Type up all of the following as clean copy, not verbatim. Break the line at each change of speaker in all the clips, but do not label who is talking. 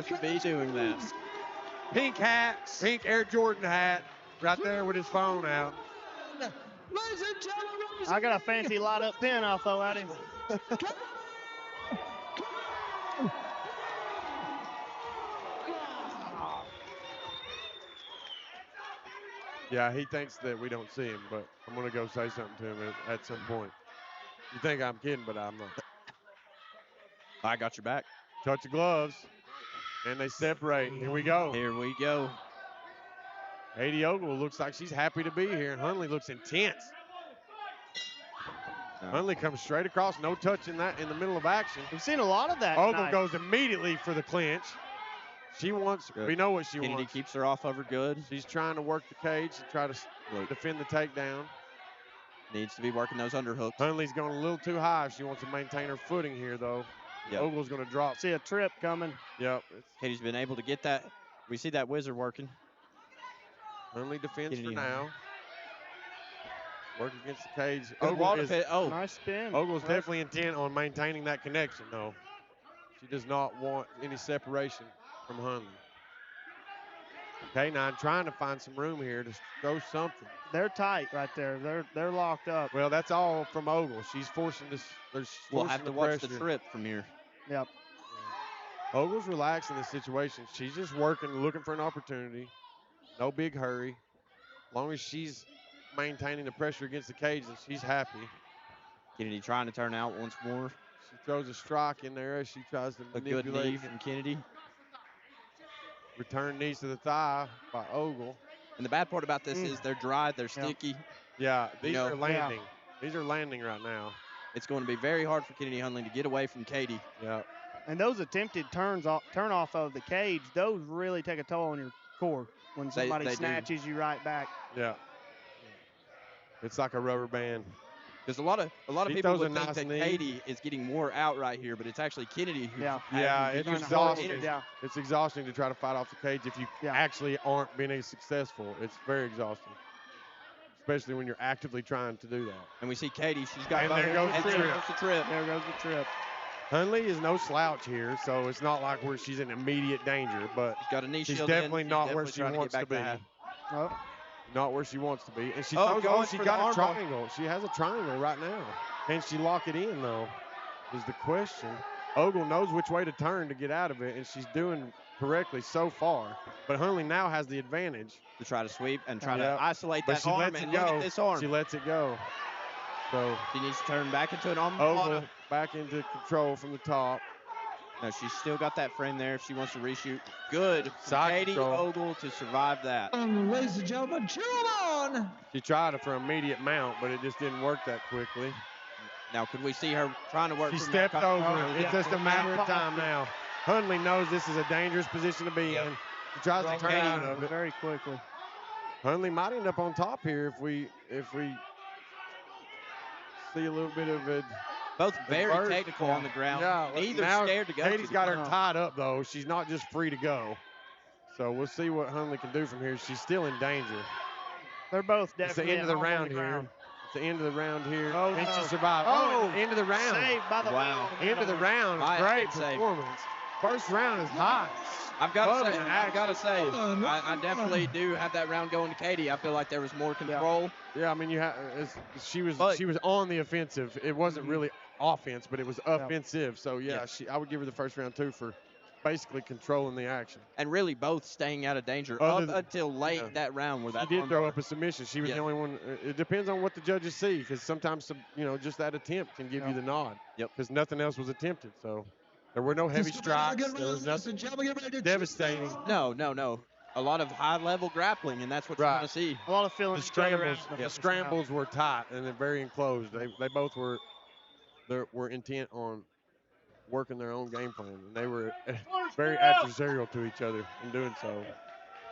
supposed to be doing that.
Pink hat, pink Air Jordan hat, right there with his phone out.
I got a fancy light-up pin I'll throw at him.
Yeah, he thinks that we don't see him, but I'm going to go say something to him at some point. You think I'm kidding, but I'm not.
I got your back.
Touch of gloves, and they separate. Here we go.
Here we go.
Katie Ogle looks like she's happy to be here, and Hundley looks intense. Hundley comes straight across, no touch in that in the middle of action.
We've seen a lot of that.
Ogle goes immediately for the clinch. She wants, we know what she
Kinnedy
wants.
keeps her off of her good.
She's trying to work the cage and try to defend the takedown.
Needs to be working those underhooks.
Hundley's going a little too high if she wants to maintain her footing here, though.
Yep.
Ogle's going to drop.
See a trip coming.
Yep.
Katie's been able to get that. We see that wizard working.
Hundley defends
Kinnedy
for now. Work against the cage.
Nice spin.
Ogle's definitely intent on maintaining that connection, though. She does not want any separation from Hundley. K9 trying to find some room here to throw something.
They're tight right there. They're locked up.
Well, that's all from Ogle. She's forcing this.
We'll have to watch the trip from here.
Yep.
Ogle's relaxed in this situation. She's just working, looking for an opportunity. No big hurry. As long as she's maintaining the pressure against the cage, and she's happy.
Kinnedy trying to turn out once more.
She throws a strike in there as she tries to manipulate.
A good knee from Kinnedy.
Return knees to the thigh by Ogle.
And the bad part about this is they're dry, they're sticky.
Yeah, these are landing. These are landing right now.
It's going to be very hard for Kinnedy Hundley to get away from Katie.
Yeah.
And those attempted turn off of the cage, those really take a toll on your core when somebody snatches you right back.
Yeah. It's like a rubber band.
Because a lot of people would think that Katie is getting more out right here, but it's actually Kennedy who's
it's exhausting. It's exhausting to try to fight off the cage if you actually aren't being successful. It's very exhausting, especially when you're actively trying to do that.
And we see Katie. She's got
there goes the trip.
There goes the trip.
Hundley is no slouch here, so it's not like where she's in immediate danger, but
she's got a knee
she's
shield
definitely not where she wants to be. Not where she wants to be. And she got a triangle. She has a triangle right now. Can she lock it in, though, is the question. Ogle knows which way to turn to get out of it, and she's doing correctly so far. But Hundley now has the advantage.
To try to sweep and try to isolate that arm.
Lets it go.
Look at this arm.
She lets it go. So
she needs to turn back into an arm.
Ogle back into control from the top.
No, she's still got that frame there if she wants to reshoot. Good. Katie Ogle to survive that.
Ladies and gentlemen, cheer on!
She tried it for immediate mount, but it just didn't work that quickly.
Now, could we see her trying to work?
She stepped over it. It's just a matter of time now. Hundley knows this is a dangerous position to be in. She tries to turn out of it
very quickly.
Hundley might end up on top here if we see a little bit of it.
Both very technical on the ground.
Yeah,
neither scared to go.
Katie's got her tied up, though. She's not just free to go. So we'll see what Hundley can do from here. She's still in danger.
They're both definitely
It's the end of the round here. It's the end of the round here.
Oh,
Can she survive? Oh, end of the round.
Saved by the
End of the round. Great performance. First round is hot.
I've got to say, I definitely do have that round going to Katie. I feel like there was more control.
Yeah, I mean, she was on the offensive. It wasn't really offense, but it was offensive. So I would give her the first round too for basically controlling the action.
And really both staying out of danger up until late that round where that
she did throw up a submission. She was the only one. It depends on what the judges see, because sometimes just that attempt can give you the nod.
Yep.
Because nothing else was attempted. So. There were no heavy strikes. There was nothing devastating.
No. A lot of high-level grappling, and that's what you want to see.
A lot of feeling.
The scrambles were tight and they're very enclosed. They both were intent on working their own game plan, and they were very adversarial to each other in doing so.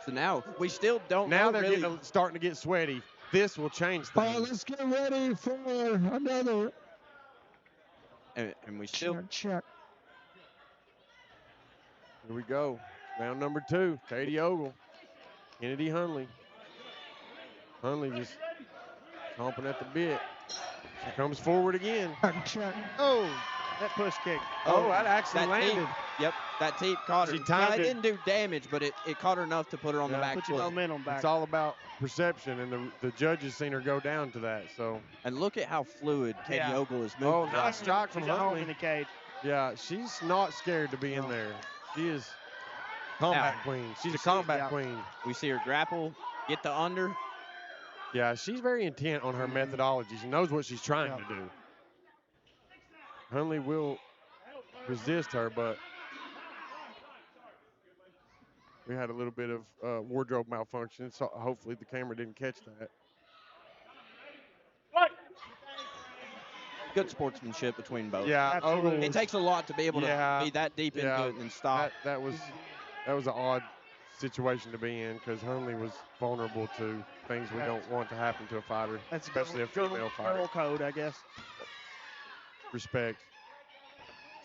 So now we still don't.
Now they're starting to get sweaty. This will change things.
Let's get ready for another.
And we still
check.
Here we go. Round number 2. Katie Ogle. Kinnedy Hundley. Hundley just chomping at the bit. She comes forward again.
Oh, that push kick.
Oh, that actually landed.
Yep. That teep caught her.
She timed
it
it.
didn't do damage, but it caught her enough to put her on the back
Put your
foot.
momentum back.
It's all about perception, and the judges seen her go down to that. So.
And look at how fluid Katie Ogle is moving.
Oh, nice shot from
She's at home
Hundley.
in the cage.
Yeah, she's not scared to be in there. She is combat queen. She's a combat queen.
We see her grapple, get the under.
Yeah, she's very intent on her methodology. She knows what she's trying to do. Hundley will resist her, but we had a little bit of wardrobe malfunction, so hopefully the camera didn't catch that.
Good sportsmanship between both.
Yeah, Ogle
it takes a lot to be able to be that deep into it and stop.
That was an odd situation to be in because Hundley was vulnerable to things we don't want to happen to a fighter, especially a female fighter.
Girl code, I guess.
Respect.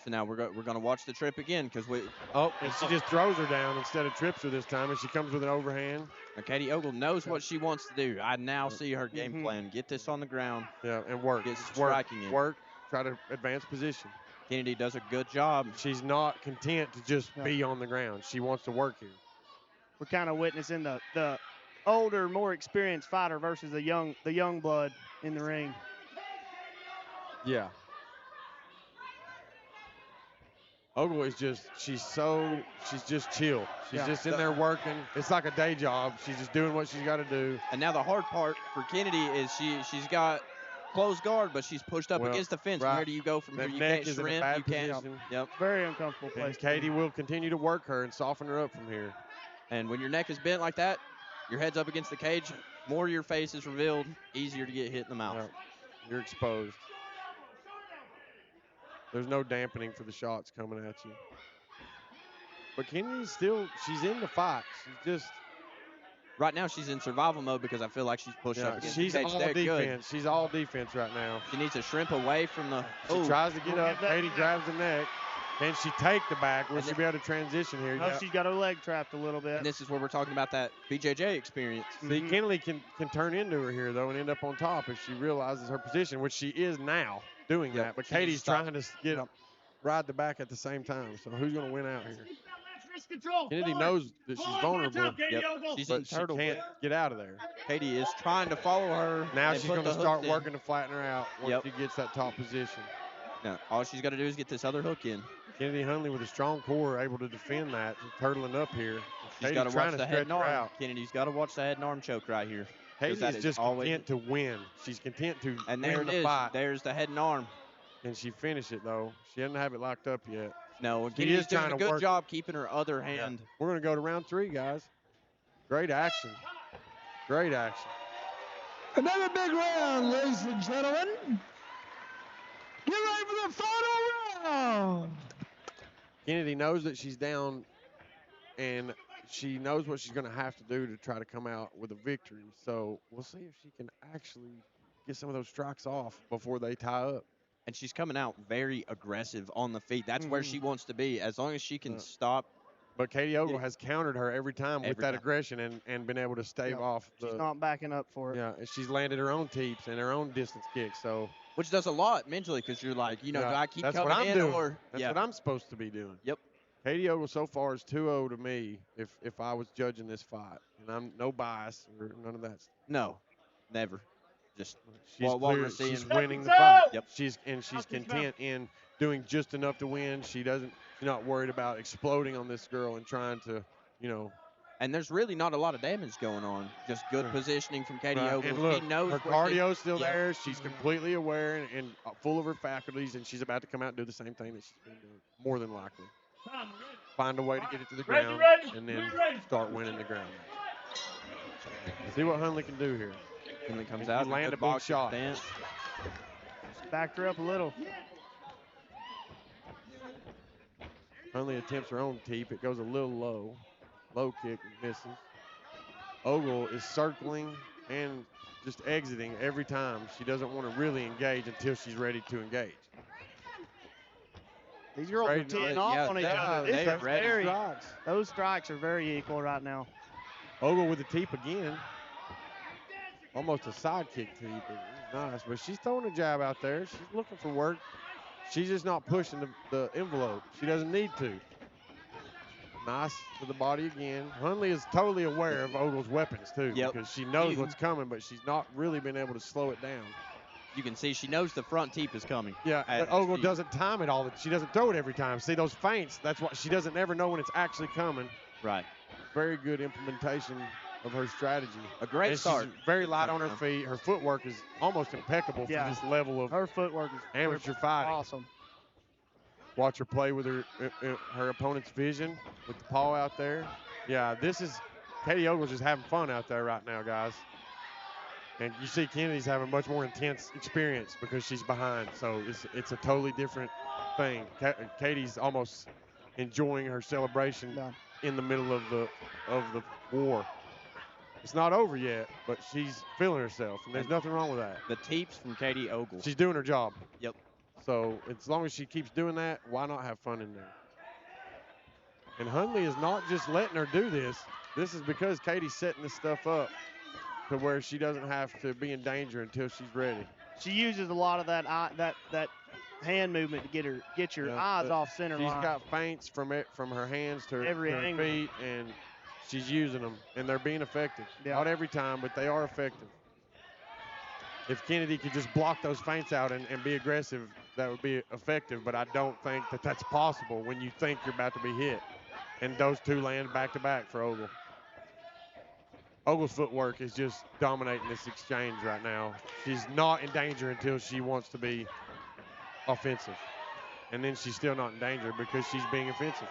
So now we're going to watch the trip again because we.
Oh, and she just throws her down instead of trips her this time, and she comes with an overhand.
Now Katie Ogle knows what she wants to do. I now see her game plan. Get this on the ground.
Yeah, and work.
Get striking it.
Work. Try to advance position.
Kinnedy does a good job.
She's not content to just be on the ground. She wants to work here.
We're kind of witnessing the older, more experienced fighter versus the young blood in the ring.
Yeah. Ogle is she's just chill. She's just in there working. It's like a day job. She's just doing what she's got to do.
And now the hard part for Kinnedy is she's got closed guard, but she's pushed up against the fence. Where do you go from here? You can't shrimp. You can't. Yep.
Very uncomfortable place.
And Katie will continue to work her and soften her up from here.
And when your neck is bent like that, your head's up against the cage, more of your face is revealed, easier to get hit in the mouth.
Yep. You're exposed. There's no dampening for the shots coming at you. But Kennedy's she's in the fight. She's just.
Right now she's in survival mode because I feel like she's pushed up against the cage.
She's all defense. Good. She's all defense right now.
She needs to shrimp away from the.
She tries to get up. Katie grabs the neck. Can she take the back? Will she be able to transition here?
Oh, she's got her leg trapped a little bit.
And this is where we're talking about that BJJ experience.
See, Kinnedy can turn into her here, though, and end up on top if she realizes her position, which she is now doing that. But Katie's trying to ride the back at the same time. So who's going to win out here? Kinnedy knows that she's vulnerable,
She's
but she can't get out of there.
Katie is trying to follow her.
Now she's going to start working to flatten her out once she gets that top position.
Now, all she's got to do is get this other hook in.
Kennedy Hundley with a strong core able to defend that, turtling up here.
She's got to watch the head and arm. Kennedy's got to watch the head and arm choke right here.
Katie's just content to win. She's content to win the fight.
There's the head and arm.
Can she finish it, though? She doesn't have it locked up yet.
No, Kennedy's doing a good job keeping her other hand.
Yeah. We're going to go to round 3, guys. Great action. Great action.
Another big round, ladies and gentlemen. Get ready for the final round.
Kinnedy knows that she's down, and she knows what she's going to have to do to try to come out with a victory. So we'll see if she can actually get some of those strikes off before they tie up.
And she's coming out very aggressive on the feet. That's where she wants to be, as long as she can stop.
But Katie Ogle has countered her every time with that aggression and been able to stave off.
She's not backing up for it.
Yeah, and she's landed her own teeps and her own distance kicks. So,
which does a lot mentally because you're like, do I keep
that's
coming
what I'm
in
doing.
or
that's what I'm supposed to be doing.
Yep.
Katie Ogle so far is 2-0 to me if I was judging this fight, and I'm no bias or none of that.
No, never. Just
she's winning the fight.
Yep.
She's content in doing just enough to win. She's not worried about exploding on this girl and trying to,
And there's really not a lot of damage going on. Just good positioning from Katie Ogle.
And look,
she knows
her cardio's still there. She's completely aware and full of her faculties, and she's about to come out and do the same thing that she's been doing, more than likely. Find a way to get it to the ground and then start winning the ground. See what Hundley can do here.
Hundley comes out,
land a big shot.
Backed her up a little.
Hundley attempts her own teep. It goes a little low. Low kick and misses. Ogle is circling and just exiting every time. She doesn't want to really engage until she's ready to engage.
These girls are teeing off on each other.
They're ready.
Those strikes are very equal right now.
Ogle with the teep again. Almost a side kick teep. Nice, but she's throwing a jab out there. She's looking for work. She's just not pushing the envelope. She doesn't need to. Nice to the body again. Hundley is totally aware of Ogle's weapons, too, because she knows what's coming, but she's not really been able to slow it down.
You can see she knows the front teep is coming.
Yeah, but Ogle doesn't time it all. She doesn't throw it every time. See, those feints, that's why she doesn't ever know when it's actually coming.
Right.
Very good implementation of her strategy.
A great start.
She's very light on her feet. Her footwork is almost impeccable for this level of
her footwork is
amateur fighting.
Awesome.
Watch her play with her opponent's vision with the paw out there. Yeah, this is Katie Ogle's just having fun out there right now, guys. And you see Kennedy's having much more intense experience because she's behind. So it's a totally different thing. Katie's almost enjoying her celebration in the middle of the war. It's not over yet, but she's feeling herself, and there's nothing wrong with that.
The teeps from Katie Ogle.
She's doing her job.
Yep.
So as long as she keeps doing that, why not have fun in there? And Hundley is not just letting her do this. This is because Katie's setting this stuff up to where she doesn't have to be in danger until she's ready.
She uses a lot of that hand movement to get your eyes off center line.
She's got feints from her hands to her feet, and she's using them, and they're being effective. Yeah. Not every time, but they are effective. If Kinnedy could just block those feints out and be aggressive, that would be effective, but I don't think that that's possible when you think you're about to be hit. And those two land back-to-back for Ogle. Ogle's footwork is just dominating this exchange right now. She's not in danger until she wants to be offensive. And then she's still not in danger because she's being offensive.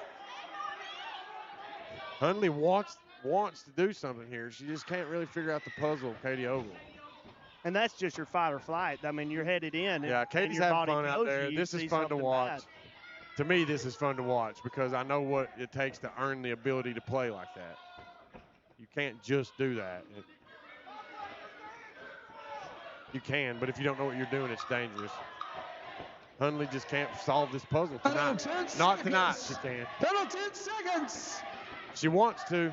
Hundley wants to do something here. She just can't really figure out the puzzle of Katie Ogle.
And that's just your fight or flight. I mean, you're headed in.
Yeah, Katie's having fun out there. This is fun to watch. To me, this is fun to watch because I know what it takes to earn the ability to play like that. You can't just do that. You can, but if you don't know what you're doing, it's dangerous. Hundley just can't solve this puzzle tonight. Not tonight, she can't.
10 seconds.
She wants to.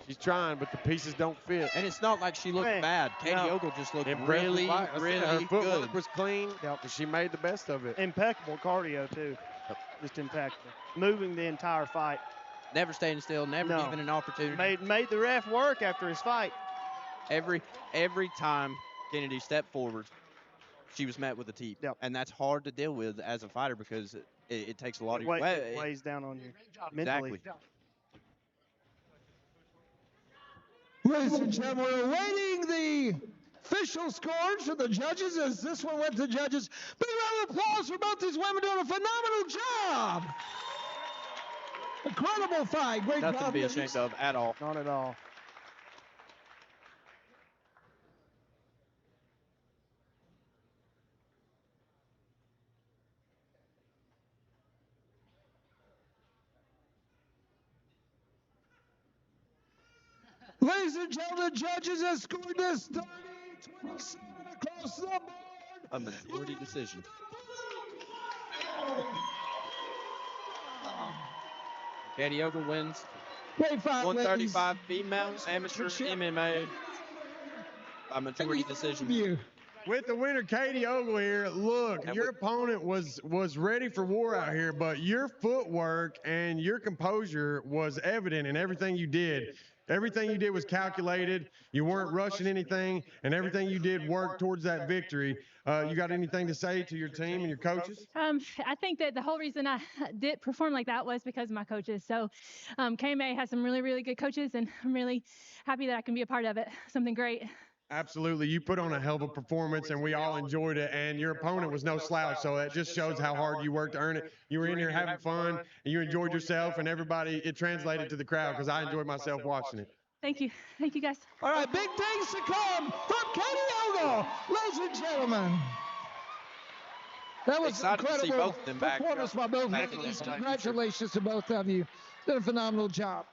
She's trying, but the pieces don't fit.
And it's not like she looked bad. Katie Ogle just looked really good.
Her footwork was clean. Yep. She made the best of it.
Impeccable cardio, too. Yep. Just impeccable. Moving the entire fight.
Never staying still, never given an opportunity.
Made the ref work after his fight.
Every time Kinnedy stepped forward, she was met with a teep.
Yep.
And that's hard to deal with as a fighter because it takes a lot of your
weight. It weighs down on you mentally.
Exactly.
Ladies and gentlemen, we're awaiting the official scores for the judges as this one went to judges. Big round of applause for both these women doing a phenomenal job. Incredible fight. Great job.
Nothing to be ashamed of at all.
Not at all.
Ladies and gentlemen, the judges have scored this 30-27 across the board.
A majority decision. Katie Ogle wins.
Great fight,
135 females amateur MMA. A majority decision.
With the winner, Katie Ogle here, look, your opponent was ready for war out here, but your footwork and your composure was evident in everything you did. Everything you did was calculated. You weren't rushing anything, and everything you did worked towards that victory. You got anything to say to your team and your coaches?
I think that the whole reason I did perform like that was because of my coaches. So KMA has some really, really good coaches, and I'm really happy that I can be a part of it. Something great.
Absolutely. You put on a hell of a performance, and we all enjoyed it, and your opponent was no slouch, so that just shows how hard you worked to earn it. You were in here having fun, and you enjoyed yourself, and everybody, it translated to the crowd because I enjoyed myself watching it.
Thank you. Thank you, guys.
All right, big things to come from Katie Ogle, ladies and gentlemen. That was
excited
incredible
to see both of them back.
Performance by both ladies. Congratulations to both of you. Did a phenomenal job.